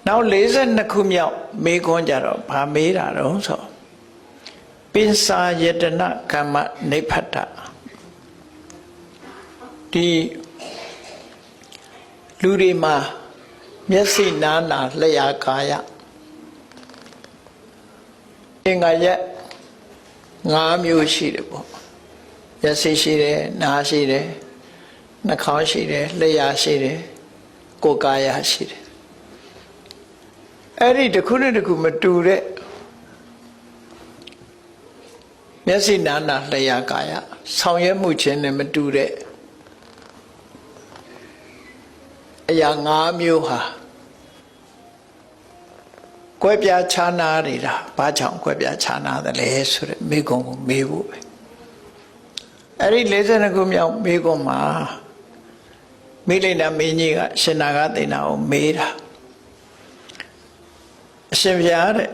နောက်42ခုမြောက်မေခွန်းကြတော့ဗာမေးတာတော့ဆိုပိစာယတနာကမ္မနိဗ္ဗတဒီလူတွေမှာမျက်စိနားနာလျှာကာယအင်္ဂါရက်5မျိုးရှိတယ်ပေါ့မျက်စိရှိတယ်နားရှိတယ်နှာခေါင်းရှိတယ်လျှာရှိတယ်ကိုယ်ကာယရှိတယ်အဲ့ဒီတစ်ခုနဲ့တစ်ခုမတူတဲ့မျက်စိနားနာလျှာကာယဆောင်ရွက်မှုချင်းနဲ့မတူတဲ့အရာ5မျိုးဟာကွဲပြားခြားနားနေတာဘာကြောင့်ကွဲပြားခြားနားတယ်လဲဆိုတဲ့မိကုံကိုမေးဖို့ပဲအဲ့ဒီ42ခုမြောက်မိကုံမှာမိလိန်နာမင်းကြီးကရှင်နာဂသေနာကိုမေးတာအရှင်ဘုရားတဲ့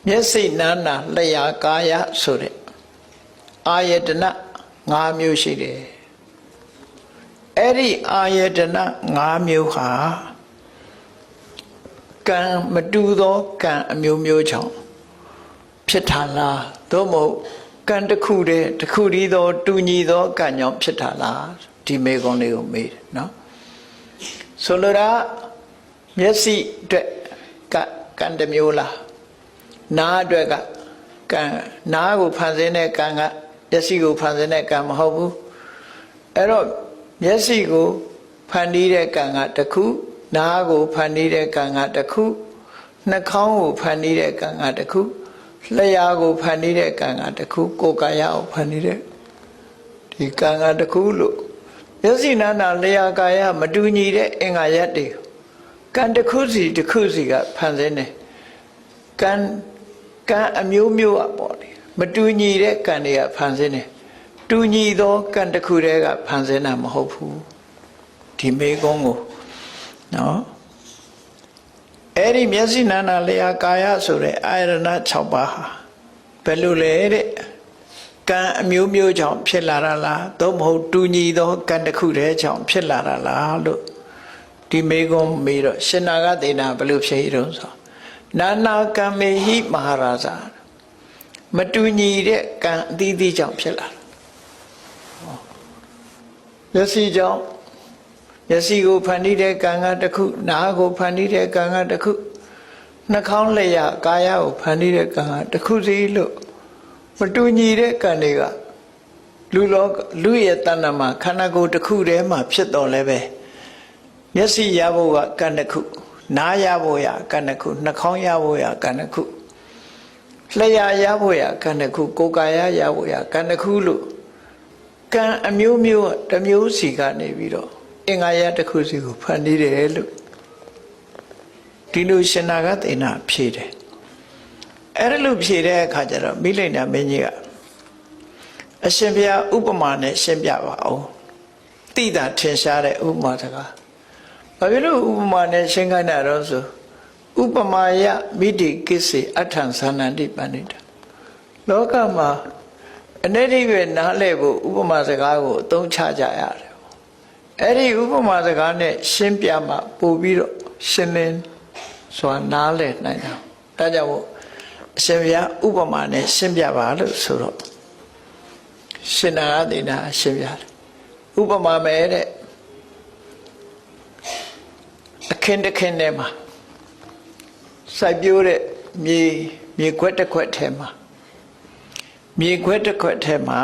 မျက်စိနားနာလျှာကာယဆိုတဲ့အာယတနာ5မျိုးရှိတယ်အဲ့ဒီအာယတနာ5မျိုးဟာကံမတူသောကံအမျိုးမျိုးကြောင့်ဖြစ်တာလားသို့မဟုတ်ကံတစ်ခုတည်းတစ်ခုတည်းသောတူညီသောကံကြောင့်ဖြစ်တာလားဒီမေခွန်းလေးကိုမေးတယ်နော်ဆိုလိုတာမျက်စိအတွက်ကကံတစ်မျိုးလားနားအတွက်ကကံနားကိုဖန်ဆင်းတဲ့ကံကမျက်စိကိုဖန်ဆင်းတဲ့ကံမဟုတ်ဘူးအဲ့တော့မျက်စိကိုဖန်တီးတဲ့ကံကတစ်ခုနားကိုဖန်တီးတဲ့ကံကတစ်ခုနှာခေါင်းကိုဖန်တီးတဲ့ကံကတစ်ခုလျှာကိုဖန်တီးတဲ့ကံကတစ်ခုကိုယ်ကာယကိုဖန်တီးတဲ့ဒီကံကတစ်ခုလို့မျက်စိနားနာလျှာကာယမတူညီတဲ့အင်္ဂါရပ်တွေကံတစ်ခုစီတစ်ခုစီကဖန်ဆင်းတယ်ကံအမျိုးမျိုးอ่ะပေါ့လေမတူညီတဲ့ကံတွေကဖန်ဆင်းတယ်တူညီသောကံတစ်ခုတည်းကဖန်ဆင်းတာမဟုတ်ဘူးဒီမေကုန်းကိုနော်အဲ့ဒီမျက်စိနာနာလျှာကာယဆိုတဲ့အာယတနာ6ပါးဟာဘယ်လိုလဲတဲ့ကံအမျိုးမျိုးကြောင့်ဖြစ်လာတာလားသို့မဟုတ်တူညီသောကံတစ်ခုတည်းကြောင့်ဖြစ်လာတာလားလို့ဒီမေကုန်းမေးတော့ရှင်နာဂသေနာဘယ်လိုဖြေတော့ဆိုနာနာကံမေဟိမဟာရာဇာမတူညီတဲ့ကံအသီးသီးကြောင့်ဖြစ်လာတာမျက်စိကြောင့်မျက်စိကိုဖန်တီးတဲ့ကံကတစ်ခုနားကိုဖန်တီးတဲ့ကံကတစ်ခုနှာခေါင်းလျှာကာယကိုဖန်တီးတဲ့ကံကတစ်ခုစီလို့မတူညီတဲ့ကံတွေကလူရဲ့တဏ္ဍာမှာခန္ဓာကိုယ်တစ်ခုတည်းမှာဖြစ်တော်လဲပဲမျက်စိရဖို့ကကံတစ်ခုနားရဖို့ရကံတစ်ခုနှာခေါင်းရဖို့ရကံတစ်ခုလျှာရဖို့ရကံတစ်ခုကိုယ်ကာယရဖို့ရကံတစ်ခုလို့ကံအမျိုးမျိုးတစ်မျိုးစီကနေပြီးတော့အင်္ဂါရတစ်ခုစီကိုဖန်တီးတယ်လို့ဒီလိုရှင်နာဂသေနာဖြေတယ်အဲ့ဒါလို့ဖြေတဲ့အခါကျတော့မိလိန်နာမင်းကြီးကအရှင်ဘုရားဥပမာနဲ့ရှင်းပြပါအောင်သိတာထင်ရှားတဲ့ဥပမာစကားဘာဖြစ်လို့ဥပမာနဲ့ရှင်းခိုင်းတာတော့ဆိုဥပမာယမိတိကိစ္စေအထံသန္နန္တိပဏိတလောကမှာအနေနဲ့ပဲနားလဲဖို့ဥပမာစကားကိုအသုံးချကြရတယ်အဲ့ဒီဥပမာစကားနဲ့ရှင်းပြမှပို့ပြီးတော့ရှင်းလင်းစွာနားလဲနိုင်တာဒါကြောင့်အရှင်ဘုရားဥပမာနဲ့ရှင်းပြပါလို့ဆိုတော့ရှင်နာဂသေနာရှင်းပြတယ်ဥပမာမဲ့တဲ့အခင်းတစ်ခင်းထဲမှာစိုက်ပျိုးတဲ့မြေခွက်တစ်ခွက်ထဲမှာမြေခွက်တစ်ခွက်ထဲမှာ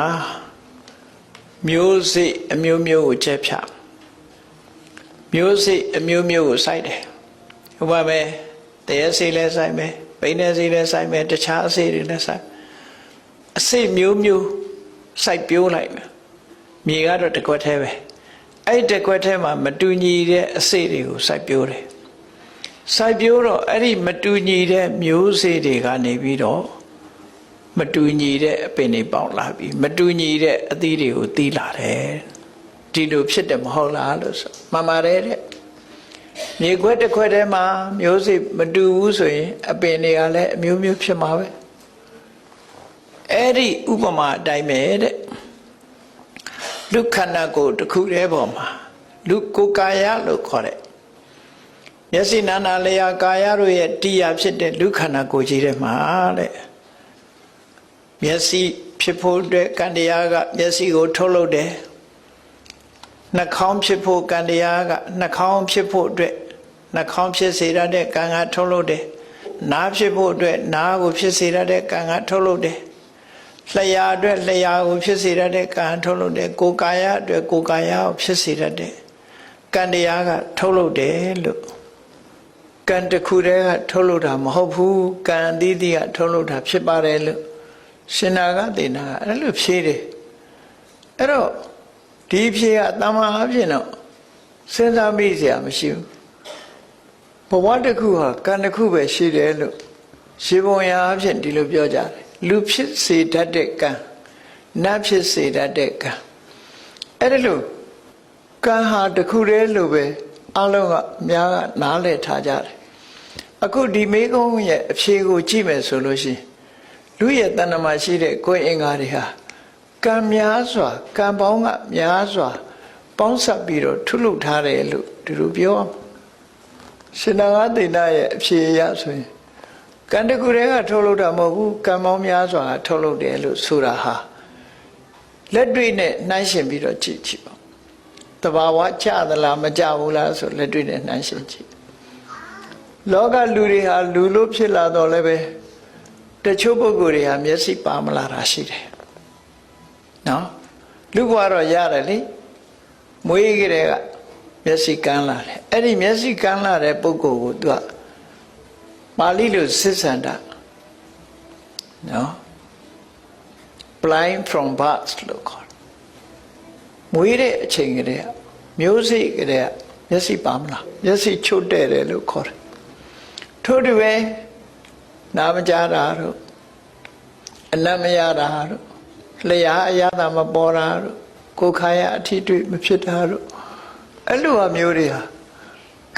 မျိုးစိအမျိုးမျိုးကိုချက်ဖြတ်မျိုးစိအမျိုးမျိုးကိုစိုက်တယ်ဟုတ်ပါမယ်တရေစိလဲစိုက်မယ်ပိန်းတဲ့စိလဲစိုက်မယ်တခြားအစိတွေလည်းစိုက်အစိမျိုးမျိုးစိုက်ပျိုးလိုက်မယ်မြေကတော့တစ်ခွက်ထဲပဲအဲ့တစ်ခွက်ထဲမှာမတူညီတဲ့အစိတွေကိုစိုက်ပျိုးတယ်စိုက်ပျိုးတော့အဲ့ဒီမတူညီတဲ့မျိုးစိတွေကနေပြီးတော့မတူညီတဲ့အပင်တွေပေါက်လာပြီးမတူညီတဲ့အသီးတွေကိုသီးလာတယ်ဒီလိုဖြစ်တယ်မဟုတ်လားလို့ဆိုမှန်ပါတယ်တဲ့မြေခွက်တစ်ခွက်ထဲမှာမျိုးစိမတူဘူးဆိုရင်အပင်တွေကလည်းအမျိုးမျိုးဖြစ်မှာပဲအဲ့ဒီဥပမာအတိုင်းပဲတဲ့လူခန္ဓာကိုယ်တစ်ခုတည်းပေါ်မှာလူကိုယ်ကာယလို့ခေါ်တဲ့ မျက်စိနာနာလျာကာယတို့ရဲ့တရားဖြစ်တဲ့လူခန္ဓာကိုယ်ကြီးထဲမှာတဲ့မျက်စိဖြစ်ဖို့အတွက်ကံတရားကမျက်စိကိုထုတ်လုပ်တယ်နှာခေါင်းဖြစ်ဖို့ကံတရားကနှာခေါင်းဖြစ်ဖို့အတွက်နှာခေါင်းဖြစ်စေရတဲ့ကံကထုတ်လုပ်တယ်နားဖြစ်ဖို့အတွက်နားကိုဖြစ်စေရတဲ့ကံကထုတ်လုပ်တယ်လျှာအတွက်လျှာကိုဖြစ်စေရတဲ့ကံထုတ်လုပ်တယ်ကိုယ်ကာယအတွက်ကိုယ်ကာယကိုဖြစ်စေရတဲ့ကံတရားကထုတ်လုပ်တယ်လို့ကံတစ်ခုတည်းကထုတ်လုပ်တာမဟုတ်ဘူးကံအသီးသီးကထုတ်လုပ်တာဖြစ်ပါတယ်လို့ရှင်နာကသေနာကအဲ့လိုဖြေတယ်အဲ့တော့ဒီဖြေကတမန်အဖြစ်တော့စဉ်းစားမိစရာမရှိဘူးဘဝတစ်ခုဟာကံတစ်ခုပဲရှိတယ်လို့ရှင်းပုံရအဖြစ်ဒီလိုပြောကြတယ်လူဖြစ်စေတတ်တဲ့ကံနတ်ဖြစ်စေတတ်တဲ့ကံအဲ့ဒါလို့ကံဟာတစ်ခုတည်းလို့ပဲအလုံးကများကနားလည်ထားကြတယ်အခုဒီမေကုန်းရဲ့အဖြေကိုကြည့်မယ်ဆိုလို့ရှိရင်လူရဲ့တဏ္ဍမှာရှိတဲ့ကိုယ်အင်္ဂါတွေဟာကံများစွာကံပေါင်းကများစွာပေါင်းစပ်ပြီးတော့ထုလုပ်ထားတယ်လို့ဒီလိုပြောရှင်နာဂသေနရဲ့အဖြေအရဆိုရင်ကံတကူတွေကထုတ်လုပ်တာမဟုတ်ဘူးကံပေါင်းများစွာထုတ်လုပ်တယ်လို့ဆိုတာဟာလက်တွေ့နဲ့နှိုင်းယှဉ်ပြီးတော့ကြည့်ကြည့်ပါတဘာဝကြသလားမကြဘူးလားဆိုလက်တွေ့နဲ့နှိုင်းယှဉ်ကြည့်လောကလူတွေဟာလူလို့ဖြစ်လာတော့လည်းပဲတချို့ပုဂ္ဂိုလ်တွေဟာမျက်စိပါမလာတာရှိတယ်နော်လူဘဝတော့ရတယ်လေမွေးကြတဲ့ကမျက်စိကန်းလာတယ်အဲ့ဒီမျက်စိကန်းလာတဲ့ပုဂ္ဂိုလ်ကိုသူကပါဠိလိုစစ်စန္ဒနော် blind from birth လို့ခေါ်တယ်မွေးတဲ့အချိန်ကတည်းကမျိုးစိကတည်းကမျက်စိပါမလားမျက်စိချွတ်တဲ့တယ်လို့ခေါ်တယ်ထို့တူပဲနာမကြတာတို့အနတ်မရတာတို့လျှာအရသာမပေါ်တာတို့ကိုယ်ခါရအထီးတွေ့မဖြစ်တာတို့အဲ့လိုအမျိုးတွေဟာ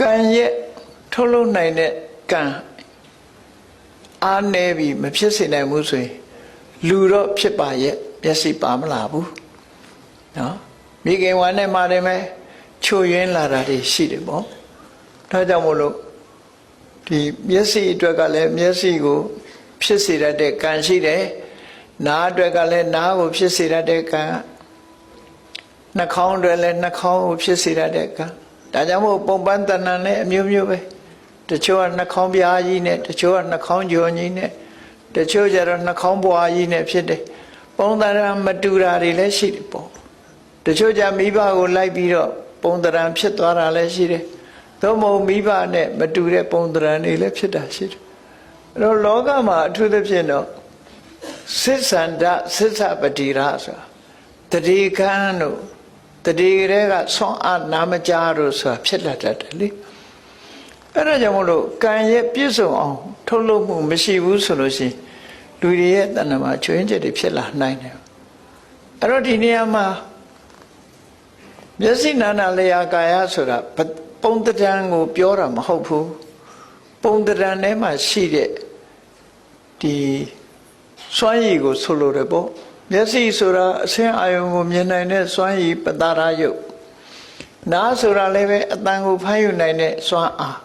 ကံရဲ့ထုတ်လုပ်နိုင်တဲ့ကံအားနေပြီးမဖြစ်စေနိုင်ဘူးဆိုရင်လူတော့ဖြစ်ပါရဲ့မျက်စိပါမလာဘူးနော်မိခင်ဝမ်းနဲ့မာတယ်မဲ့ချို့ယွင်းလာတာတွေရှိတယ်ပေါ့ဒါကြောင့်မို့လို့ဒီမျက်စိအတွက်ကလည်းမျက်စိကိုဖြစ်စေတတ်တဲ့ကံရှိတယ်နားအတွက်ကလည်းနားကိုဖြစ်စေတတ်တဲ့ကံနှာခေါင်းအတွက်လည်းနှာခေါင်းကိုဖြစ်စေတတ်တဲ့ကံဒါကြောင့်မို့ပုံပန်းတဏ္ဍနဲ့အမျိုးမျိုးပဲတချို့ကနှာခေါင်းပြားကြီးနဲ့တချို့ကနှာခေါင်းကျော်ကြီးနဲ့တချို့ကျတော့နှာခေါင်းပွားကြီးနဲ့ဖြစ်တယ်ပုံသဏ္ဍာန်မတူတာတွေလည်းရှိတယ်ပေါ့တချို့ကြမိဘကိုလိုက်ပြီးတော့ပုံသဏ္ဍာန်ဖြစ်သွားတာလည်းရှိတယ်သို့မဟုတ်မိဘနဲ့မတူတဲ့ပုံသဏ္ဍာန်တွေလည်းဖြစ်တာရှိတယ်အဲ့တော့လောကမှာအထူးသဖြင့်တော့စစ်စန္ဒသစ္စာပတိရဆိုတာတတိကံတို့တတိကလေးကဆွမ်းအားနာမကြားတို့ဆိုတာဖြစ်လာတတ်တယ်လေအဲ့ဒါကြောင့်မလို့ကံရဲ့ပြည့်စုံအောင်ထုတ်လုပ်မှုမရှိဘူးဆိုလို့ရှိရင်လူတွေရဲ့တဏ္ဍမှာချွင်းချက်တွေဖြစ်လာနိုင်တယ်အဲ့တော့ဒီနေရာမှာမျက်စိနာနာလျာကာယဆိုတာပုံတံကိုပြောတာမဟုတ်ဘူးပုံတံထဲမှာရှိတဲ့ဒီစွမ်းရည်ကိုဆိုလိုတယ်ပေါ့မျက်စိဆိုတာအဆင်းအာယုံကိုမြင်နိုင်တဲ့စွမ်းရည်ပတာရယုတ်နားဆိုတာလည်းပဲအတန်ကိုဖမ်းယူနိုင်တဲ့စွမ်းအား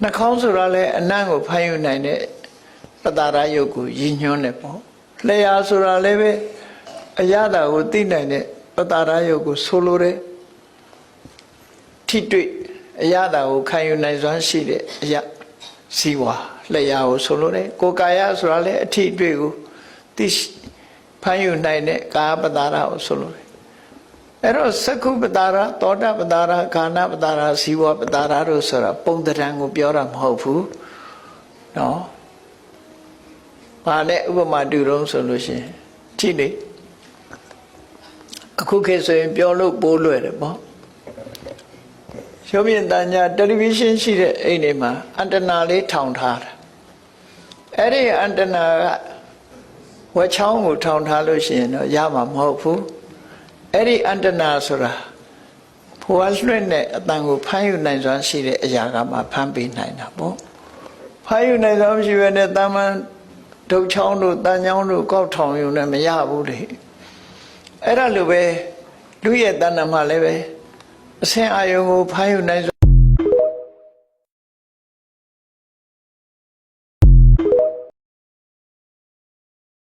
နှာခေါင်းဆိုတာလည်းအနံ့ကိုဖမ်းယူနိုင်တဲ့ပတာရယုတ်ကိုရည်ညွှန်းတယ်ပေါ့လျှာဆိုတာလည်းပဲအရသာကိုသိနိုင်တဲ့ပတာရယုတ်ကိုဆိုလိုတယ်ထိတွေ့အရသာကိုခံယူနိုင်စွမ်းရှိတဲ့အရာစီဝါလျှာကိုဆိုလိုတယ်ကိုယ်ကာယဆိုတာလည်းအထိတွေ့ကိုသိဖမ်းယူနိုင်တဲ့ကာပတာရကိုဆိုလိုတယ်အဲ့တော့သက္ခုပတာရသောတာပတာရခန္ဓာပတာရစီဝါပတာရတို့ဆိုတာပုံတံကိုပြောတာမဟုတ်ဘူးနော်ဘာနဲ့ဥပမာတူတော့ဆိုလို့ရှိရင်ကြည့်လေအခုခေတ်ဆိုရင်ပြောလို့ပိုးလွယ်တယ်ပေါ့ရုပ်မြင်သံကြားတယ်လီဗီရှင်းရှိတဲ့အိမ်တွေမှာအန်တနာလေးထောင်ထားတာအဲ့ဒီအန်တနာကဝက်ချောင်းကိုထောင်ထားလို့ရှိရင်တော့ရမှာမဟုတ်ဘူးအဲ့ဒီအန်တနာဆိုတာဖွာလွှင့်တဲ့အတန်ကိုဖမ်းယူနိုင်စွမ်းရှိတဲ့အရာကမှဖမ်းပေးနိုင်တာပေါ့ဖမ်းယူနိုင်စွမ်းရှိရတဲ့တာမန်ဒုတ်ချောင်းတို့တန်ချောင်းတို့ကောက်ထောင်ယူနေမရဘူးလေအဲ့ဒါလိုပဲလူရဲ့တဏ္ဍမှာလည်းပဲအဆင်းအာယုံကိုဖမ်းယူနိုင်